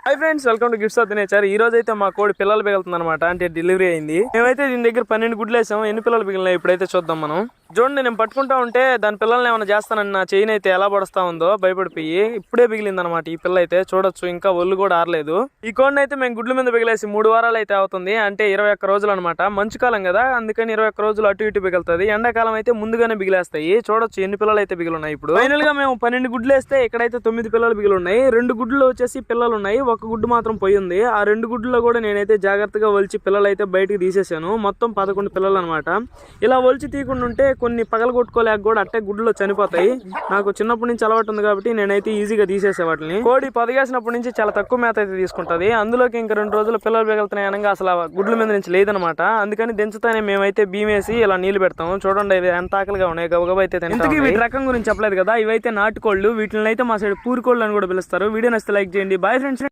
Hi friends, welcome to gifts of the nature. ఈ రోజు అయితే మా కోడి పిల్లలు పిగులుతుంది అనమాట. అంటే డెలివరీ అయింది. మేమైతే దీని దగ్గర 12 గుడ్లు వేసాము. ఎన్ని పిల్లలు పిగిలినాయి ఇప్పుడైతే చూద్దాం మనం. చూడండి, నేను పట్టుకుంటా ఉంటే దాని పిల్లల్ని ఏమైనా చేస్తానని నా చైన్ అయితే ఎలా పడుస్తా ఉందో భయపడిపోయి ఇప్పుడే పిగిలింది అనమాట. ఈ పిల్ల అయితే చూడొచ్చు, ఇంకా ఒళ్ళు కూడా ఆరలేదు. ఈ కోడిని అయితే మేము గుడ్ల మీద పిగిలేసి 3 వారాలు అయితే అవుతుంది. అంటే 21 రోజులు అనమాట. మంచు కాలం కదా, అందుకని 21 రోజులు అటు ఇటు పిగులుతుంది. ఎండాకాలం అయితే ముందుగానే బిగిలేస్తాయి. చూడొచ్చు ఎన్ని పిల్లలు అయితే బిగిలున్నాయి. ఇప్పుడు ఫైనల్ గా మేము 12 గుడ్లు వేస్తే ఇక్కడైతే 9 పిల్లలు బిగిలున్నాయి. 2 గుడ్లు వచ్చేసి పిల్లలు ఉన్నాయి, ఒక గుడ్డు మాత్రం పోయింది. ఆ 2 గుడ్లలో కూడా నేనైతే జాగ్రత్తగా ఒలిచి పిల్లలు అయితే బయటకు తీసేసాను. మొత్తం 11 పిల్లలు అనమాట. ఇలా ఒలిచి తీయకుండా ఉంటే కొన్ని పగల కొట్టుకోలేక కూడా అట్టే గుడ్లు చనిపోతాయి. నాకు చిన్నప్పటి నుంచి అలవాటు ఉంది కాబట్టి నేనైతే ఈజీగా తీసేసే వాటిని. కోడి పొదిగేసినప్పటి నుంచి చాలా తక్కువ మేత అయితే తీసుకుంటది. అందులోకి ఇంకా 2 రోజులు పిల్లలు పిగులుతున్నాయి అనగా అసలు గుడ్ల మీద నుంచి లేదనమాట. అందుకని దించుతానే మేమైతే బీమేసి ఇలా నీళ్లు పెడతాము. చూడండి ఇవి ఎంత ఆకలిగా ఉన్నాయి, గబగబా అయితే తింటాం. వీటి రకం గురించి చెప్పలేదు కదా, ఇవైతే నాటుకోళ్ళు. వీటిని అయితే మా సైడ్ పూరుకోళ్ళు అని కూడా పిలుస్తారు. వీడియో నచ్చితే లైక్ చేయండి. Bye friends.